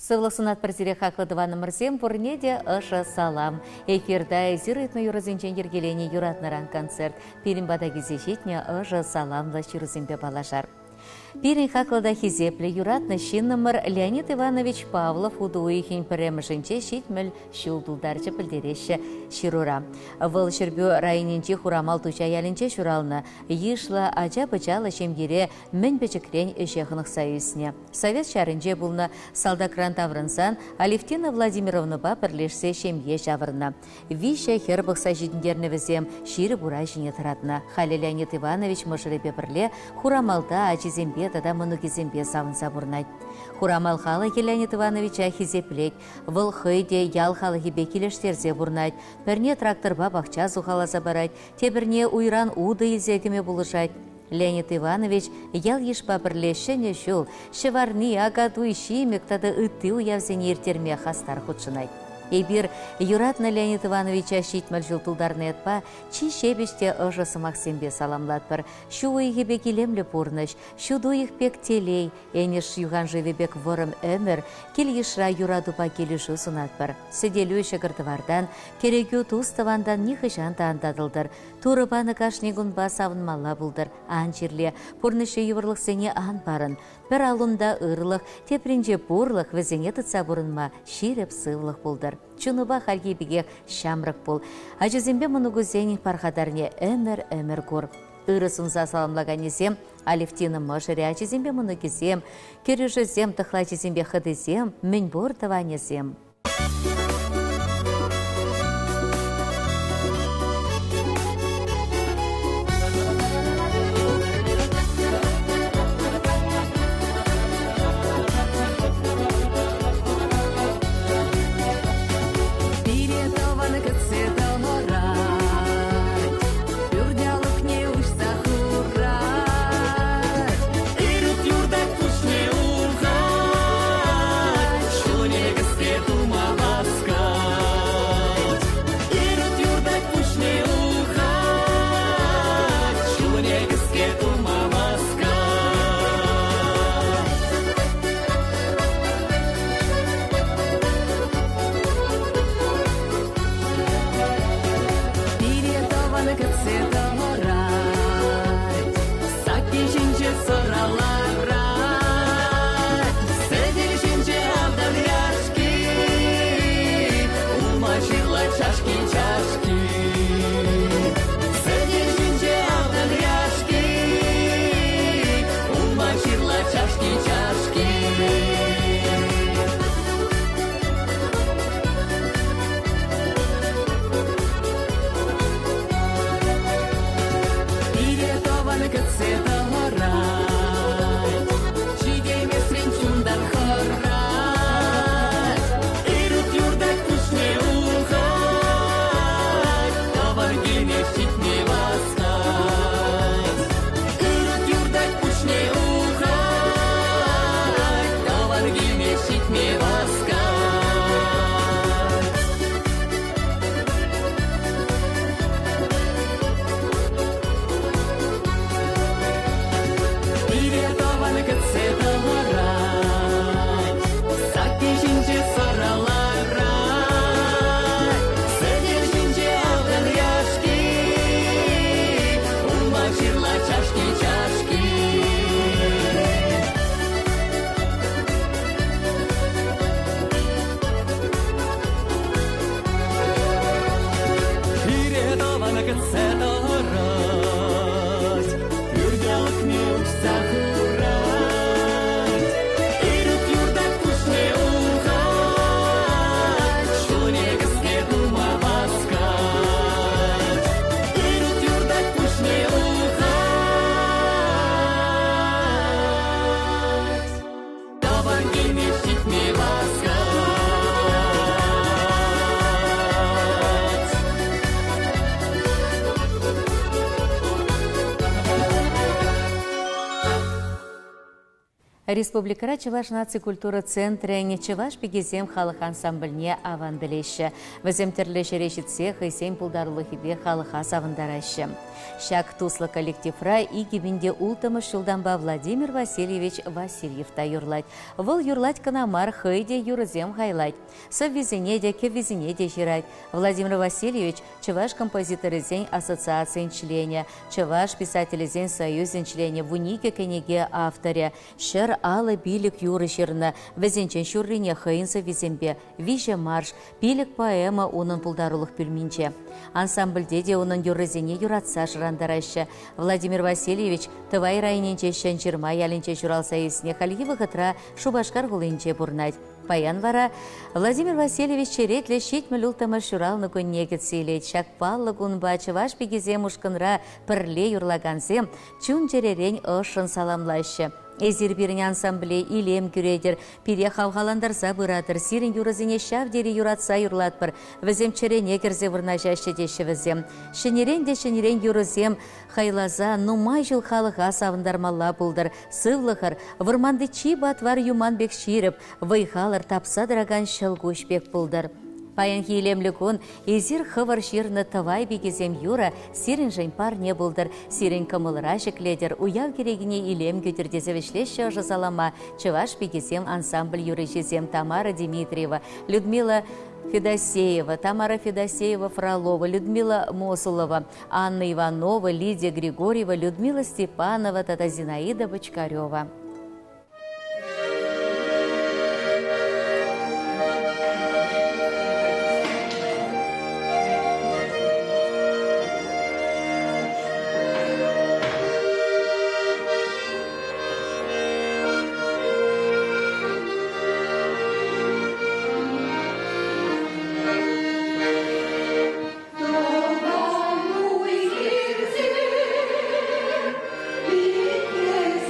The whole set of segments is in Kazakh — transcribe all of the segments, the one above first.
Сывлық сунат бірзіре хақлыдываны мұрзем бұрнеде ұшы салам. Эфирда зирытны юрызынчен ергелені юратныран концерт. Перімбада кезе жетіне ұшы саламлы шырызымбе балашар. Пирин хақлыда хизеплі юратны шиннымыр Леонид Иванович Павлов удуихин піремішінче шитміл шулдулдарчы пілдереші ширура. Выл шырбю районинче хурамал туча ялінче шуралны ешла ажа-бычалы шемгере мін бічікрен ешеғынық союзіне. Совет шарынче бұлны салдакран таврынсан Алевтина Владимировна ба бірлешсе шемге жавырна. Више хербықса жидіндерні візем ширі бура жіне тұратына. Халі Леонид Иванович мұшырепе бірле хурамалда ачизембе тада мұнығызембе савынса бұрнайд. Хурамал халы Леонид Ивановича хизеплек, выл хыйде ял халы хибе келештерзе бұрнайд. Бірне тракторба бақча зухаласа барайд, тебірне уйран уды изегіме бұлышайд. Леонид Иванович ял ешпа бірлешіне жол, шеварни агаду иши мектады үтті уявзен ертерме хастар худшынайд. Эбир юратны Леонид Ивановича шитмәл жылтылдарны етпа, чи шебеште ұжысы Максимбе саламлат бір. Шу ойгебе келемлі бұрныш, шу дуих бек телей, әнеш юған живебек вырым өмір, кел ешра юрадупа келішу сунат бір. Седелу шығырдывардан, керегю туыстывандан нихышанта андадылдыр. Турыбаны кашнегун ба савынмалла бұлдыр. Ан жерле, пұрнышы ювырлық сене ан барын. Бір алында ырылық, тепринже бұрлық візене тұтса бұрынма ширеп сывлық бұлдыр. Чунуба халгибеге шамрық бұл. Ажызембе мұнығызен пархадарне өмір көр. Үрісунза саламлаган есем, Алевтина мұшыре ажызембе мұнығызем, кережізем тұхла жезембе қыдызем, мін бұрдыван есем. Ты Республикара Чуваш наци культура центры Чуваш пегезем халық ансамбліне аванделеші. Візем терлеші решітсе хайсен пулдарлығыде халыға савындарашы. Шак туслы коллективра и гибінде ултымыш жылданба Владимир Васильевич Васильев та юрлать. Выл юрлать канамар хайде юрызем хайлать. Соввизенеде, кеввизенеде жирать. Владимир Васильевич Чуваш композиторызен ассоциациян члене, Чуваш писателезен союзен члене, в унике кенеге авторе. Шыр алы билік юры шырны, візенчен шүррине хайынса визембе, виже марш, билік поэма унын пулдарулық пүлминче. Ансамбльде де унын юрызене юратса жырандарайшы. Владимир Васильевич тывай райненче шанчырма ялінче журалса есіне хальгивы ғытра шубашкар ғылынче бұрнать. Паян вара Владимир Васильевич черетле щитмель ултама шуралны күнне кетсейлет. Шакпаллы күнба Чуваш пегезем ушкынра пірле юрлагансем чун жеререн ышын саламлайшы. Эзир бирин ансамбле илем күредер, пире хавхаландарса бұратыр, сирин юрызыне шав дери юратса юрлатпыр, візем черене керзе вырнажашы деші візем. Шынерен юрызем хайлаза, нумай жыл халыға савындармалла бұлдыр, сывлығыр, вырманды чи батвар юман бек ширіп, вайхалар тапса дыраган шылгуш бек бұлдыр. Паян хилемлі күн, езір хывыр ширны тывай бекезем юра, сирин жын пар не бұлдыр, сирин кымылыра жікледер, уял керегіне илем көтердезевішлеші жазалама, Чуваш бекезем ансамбль юрышезем Тамара Дмитриева, Людмила Федосеева, Тамара Федосеева-Фролова, Людмила Мосулова, Анна Иванова, Лидия Григорьева, Людмила Степанова, Тата Зинаида Бочкарева. Bitmez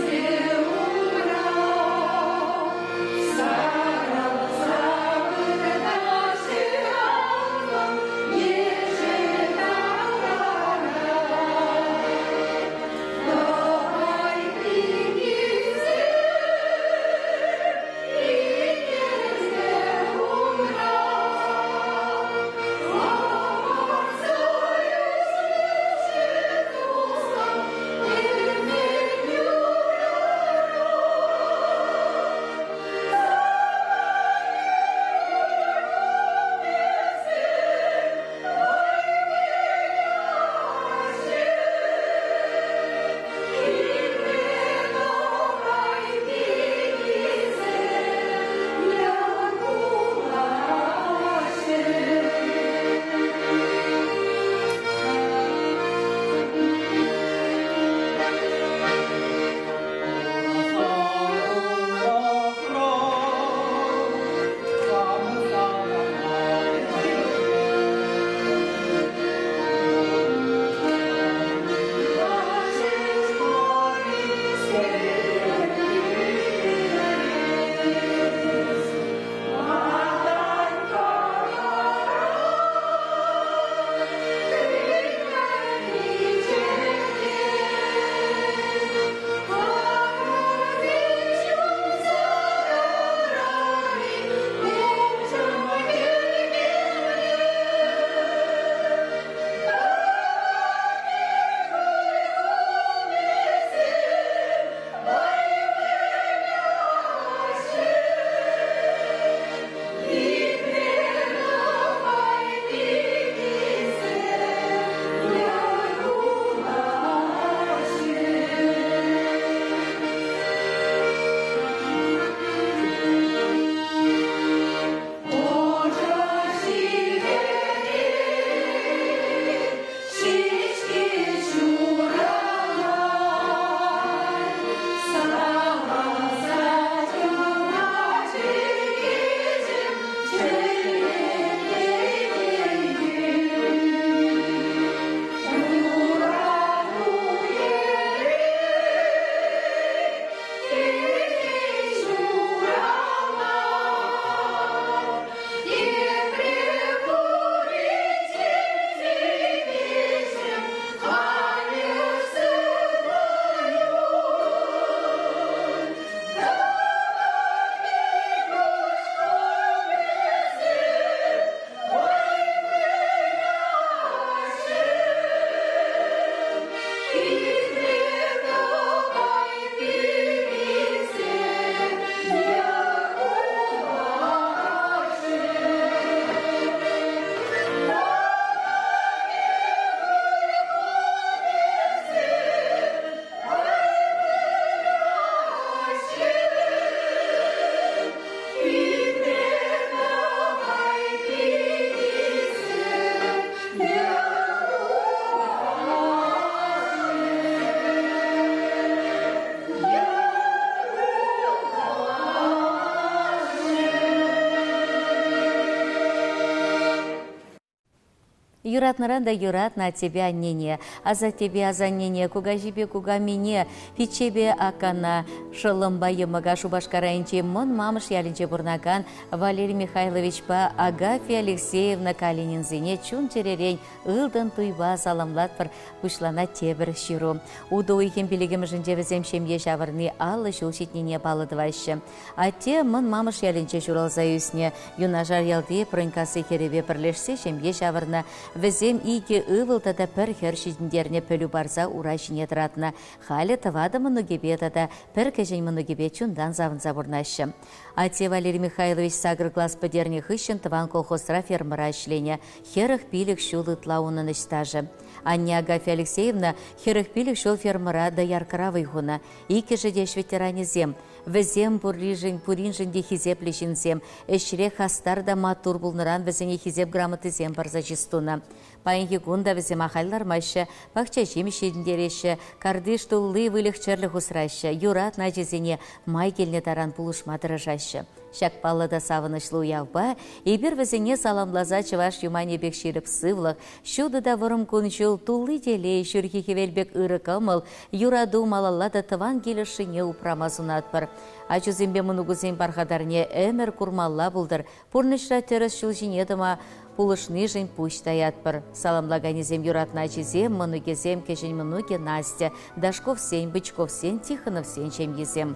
Юратнаран да юратна тебя нене, а за тебя а за нене, куга жибе куга мине, пичебе акана, шылымбайы мага шубашкарайынче мон мамыш ялинче бурнаган Валерий Михайлович па Агафья Алексеевна Калининзине чун терерень ылдын туйба саламлатпыр пушлана тебір ширу. Удо уйхен билегіміжін жевізем шемге шавырны аллы жыл шетнене балыдывайшы. Ате мон мамыш ялинче журалза үсіне, юнажар ялды прынкасы херебе бірлешсе шемге шавырны візем иге ывылтада пір хер шидіндеріне пөлі барза ура жіне тұратына. Халі тывады мұнугебе тада пір кәжен мұнугебе чундан завынза бурнашы. Ате Валерий Михайлович сагр класс подерних ищен тыван колхозра фермера ішлене, херых пилік шулы тлауынын іштажы. Анне Агафья Алексеевна херых пилік шул фермера да яркыравый хуна, ике жедеш ветеранезем. Візем пуринжін де хизеп лешінзем, әшіре хастар да матур бұлныран візіне хизеп грамотызем барза жистуна. Пайынғы гунда візем ахайлар машы, бақча жемішедіндереші, кардыш туллы вылық черлі хусрашы, юрат на жезіне май келіне таран пулышма дырыжашы. Шакпалы да савынышлы уявба, ебір візіне саламлаза чываш юмане бек шеріп сывлық, шуды да вырым күнчул туллы делей, шүрхи хевелбек ыры кымыл, юраду малалла да тыван келішіне упрамазунатпыр. Ачузембе мұнугузем бархадарне әмір курмалла бұлдыр, пурнышра теріс шул жинедіма, пулышны жын пуштаятпыр. Саламлаганезем юратна ачизем, мұнугезем кешен мұнуге Настя, Дашков сен, Бычков сен, Тихонов сен чемгезем.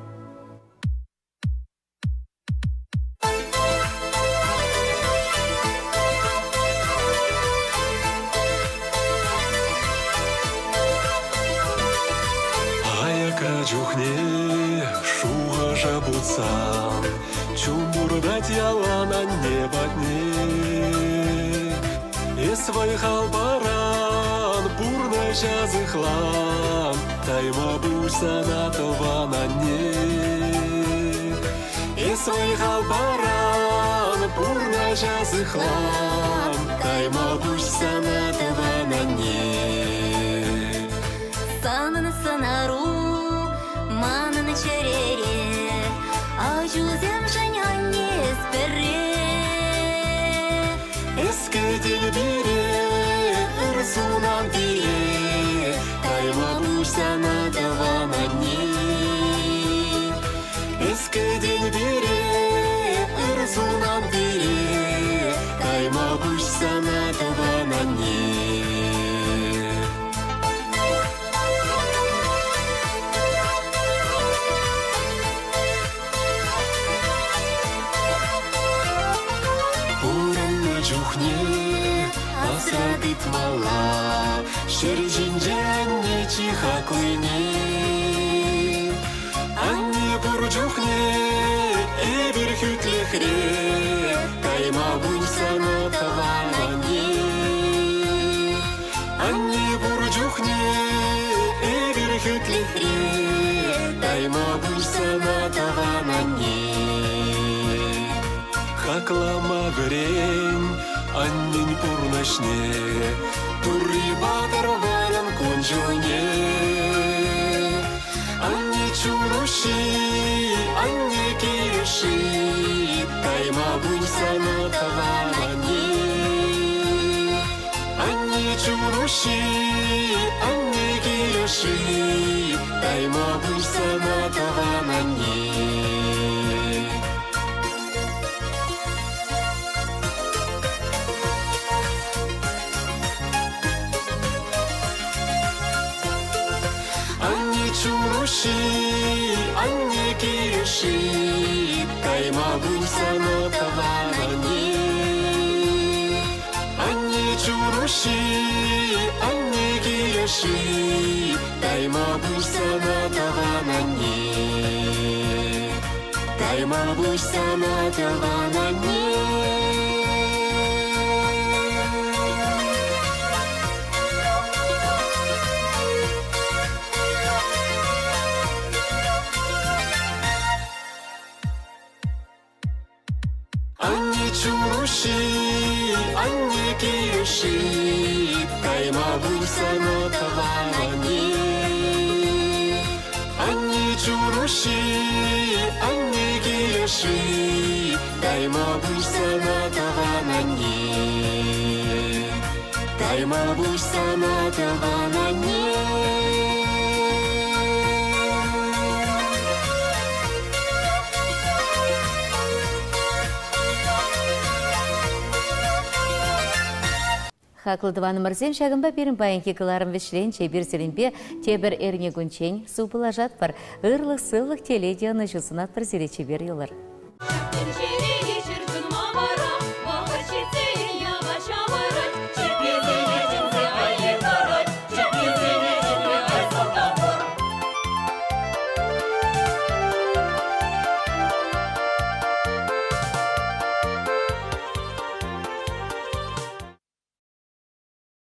Джухне шуга жабуцан, чумурдать ялана небатне. И свой халбаран пурна жазыхлан, тайма бусана тована не. И свой халбаран пурна жазыхлан, тайма бусана тована не. Санан санару манын черере, ажузем женян не спере. Эске дилбире, ырсунан дире, тайма бусана давана не. Эске дилбире, ырсунан дире, тайма бусана давана не. Асрадыт мала, шержинже анне чиха куйне. Анне бурджухне, эбир хүтлехре, тайма буйсана тавана не. Анне бурджухне, эбир хүтлехре, тайма буйсана тавана не. Хаклама грень, аннин пурнашне, турри батар варан конжуне. Анне чуруши, анне кириши, тайма буйсана тавана не. Анне чуруши, анне кириши, тайма буйсана тавана не. Чуруши, анне кириши, тайма буйсана тавана не. Анне чуруши, анне кириши, тайма буйсана тавана не. Тайма буйсана тавана не. Чуруши, анне кириши, тайма буйсана тавана не. Анне чуруши, анне кириши, тайма буйсана тавана не. кайма буш санатылган не. Хаклы дываны мырзен шагымба берін байынки кыларым вешленче бирселенбе тебір эрне гүнчен су пылажат бар. Ырлық сылық теледияны жусынат бір зерече бер елыр.